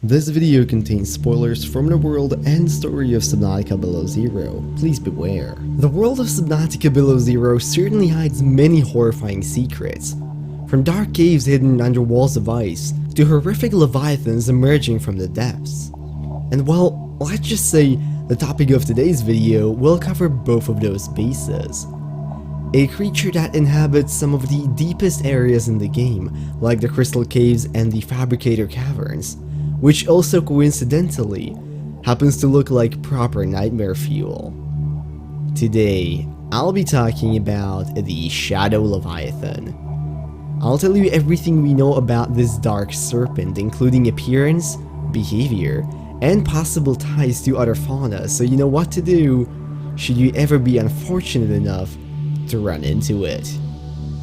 This video contains spoilers from the world and story of Subnautica Below Zero. Please beware. The world of Subnautica Below Zero certainly hides many horrifying secrets. From dark caves hidden under walls of ice, to horrific leviathans emerging from the depths. And well, let's just say the topic of today's video will cover both of those bases. A creature that inhabits some of the deepest areas in the game, like the Crystal Caves and the Fabricator Caverns, which also coincidentally happens to look like proper nightmare fuel. Today, I'll be talking about the Shadow Leviathan. I'll tell you everything we know about this dark serpent, including appearance, behavior, and possible ties to other fauna, so you know what to do should you ever be unfortunate enough to run into it.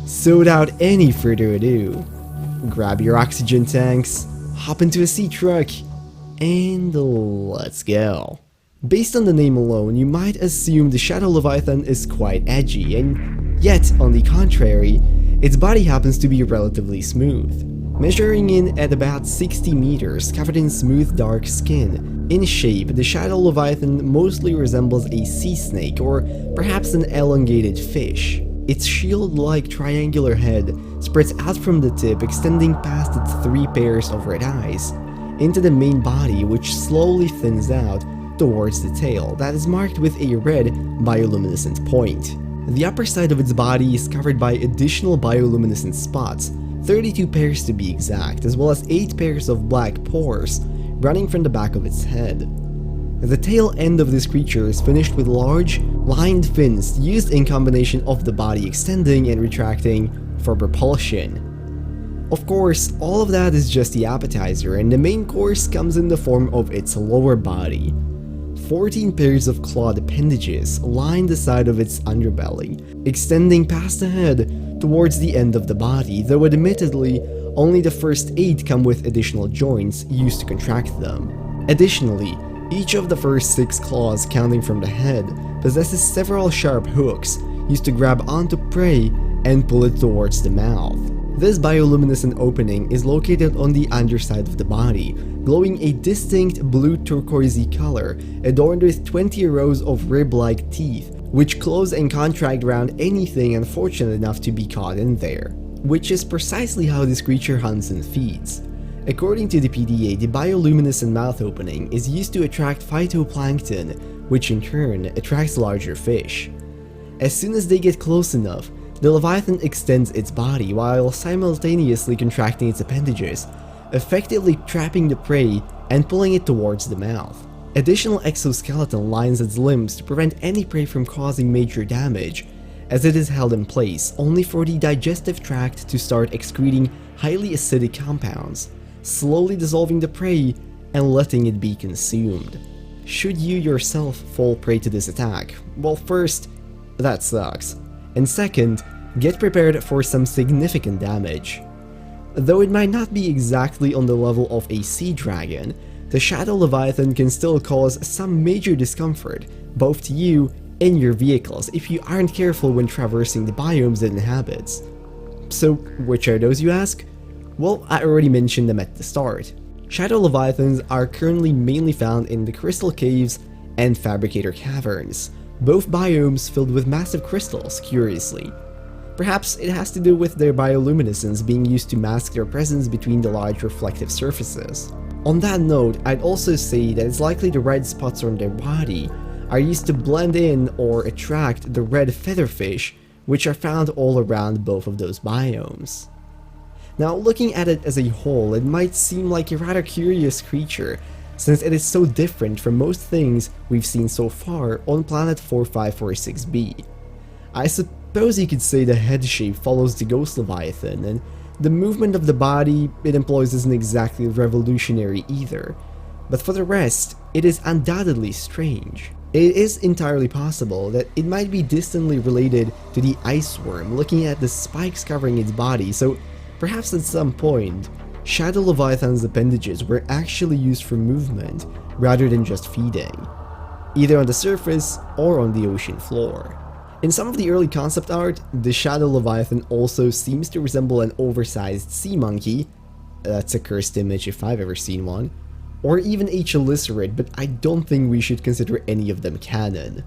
So without any further ado, grab your oxygen tanks, hop into a sea truck, and let's go. Based on the name alone, you might assume the Shadow Leviathan is quite edgy, and yet, on the contrary, its body happens to be relatively smooth. Measuring in at about 60 meters, covered in smooth dark skin. In shape, the Shadow Leviathan mostly resembles a sea snake or perhaps an elongated fish. Its shield-like triangular head spreads out from the tip, extending past its 3 pairs of red eyes into the main body, which slowly thins out towards the tail that is marked with a red bioluminescent point. The upper side of its body is covered by additional bioluminescent spots, 32 pairs to be exact, as well as 8 pairs of black pores running from the back of its head. The tail end of this creature is finished with large, lined fins used in combination of the body extending and retracting for propulsion. Of course, all of that is just the appetizer, and the main course comes in the form of its lower body. 14 pairs of clawed appendages line the side of its underbelly, extending past the head towards the end of the body, though admittedly, only the first 8 come with additional joints used to contract them. Additionally, each of the first 6 claws counting from the head possesses several sharp hooks used to grab onto prey and pull it towards the mouth. This bioluminescent opening is located on the underside of the body, glowing a distinct blue turquoisey color adorned with 20 rows of rib-like teeth, which close and contract around anything unfortunate enough to be caught in there, which is precisely how this creature hunts and feeds. According to the PDA, the bioluminescent mouth opening is used to attract phytoplankton, which in turn attracts larger fish. As soon as they get close enough, the Leviathan extends its body while simultaneously contracting its appendages, effectively trapping the prey and pulling it towards the mouth. Additional exoskeleton lines its limbs to prevent any prey from causing major damage, as it is held in place only for the digestive tract to start excreting highly acidic compounds, slowly dissolving the prey and letting it be consumed. Should you yourself fall prey to this attack, well, first, that sucks, and second, get prepared for some significant damage. Though it might not be exactly on the level of a sea dragon, the Shadow Leviathan can still cause some major discomfort, both to you and your vehicles, if you aren't careful when traversing the biomes it inhabits. So, which are those, you ask? Well, I already mentioned them at the start. Shadow Leviathans are currently mainly found in the Crystal Caves and Fabricator Caverns, both biomes filled with massive crystals, curiously. Perhaps it has to do with their bioluminescence being used to mask their presence between the large reflective surfaces. On that note, I'd also say that it's likely the red spots on their body are used to blend in or attract the red featherfish, which are found all around both of those biomes. Now, looking at it as a whole, it might seem like a rather curious creature, since it is so different from most things we've seen so far on planet 4546b. I suppose you could say the head shape follows the Ghost Leviathan, and the movement of the body it employs isn't exactly revolutionary either, but for the rest, it is undoubtedly strange. It is entirely possible that it might be distantly related to the ice worm, looking at the spikes covering its body, so perhaps at some point, Shadow Leviathan's appendages were actually used for movement rather than just feeding, either on the surface or on the ocean floor. In some of the early concept art, the Shadow Leviathan also seems to resemble an oversized sea monkey. That's a cursed image if I've ever seen one. or even a Cheliceraid, but I don't think we should consider any of them canon.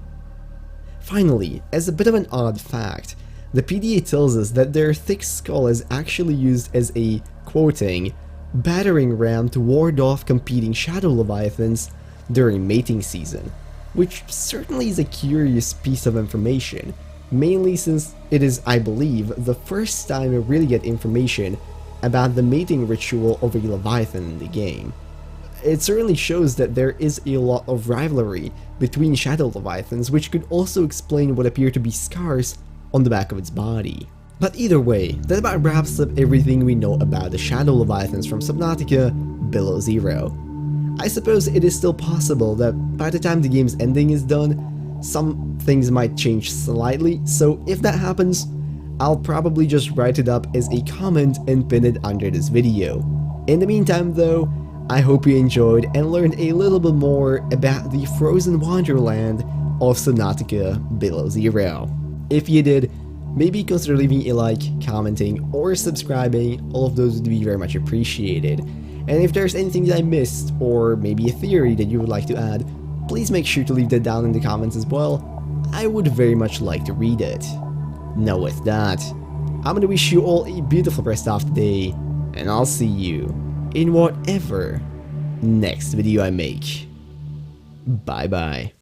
Finally, as a bit of an odd fact, the PDA tells us that their thick skull is actually used as a, quoting, battering ram to ward off competing Shadow Leviathans during mating season, which certainly is a curious piece of information, mainly since it is, I believe, the first time we really get information about the mating ritual of a Leviathan in the game. It certainly shows that there is a lot of rivalry between Shadow Leviathans, which could also explain what appear to be scars on the back of its body. But either way, that about wraps up everything we know about the Shadow Leviathans from Subnautica Below Zero. I suppose it is still possible that by the time the game's ending is done, some things might change slightly, so if that happens, I'll probably just write it up as a comment and pin it under this video. In the meantime though, I hope you enjoyed and learned a little bit more about the frozen wonderland of Subnautica Below Zero. If you did, maybe consider leaving a like, commenting, or subscribing. All of those would be very much appreciated. And if there's anything that I missed, or maybe a theory that you would like to add, please make sure to leave that down in the comments as well. I would very much like to read it. Now with that, I'm gonna wish you all a beautiful rest of the day, and I'll see you in whatever next video I make. Bye bye.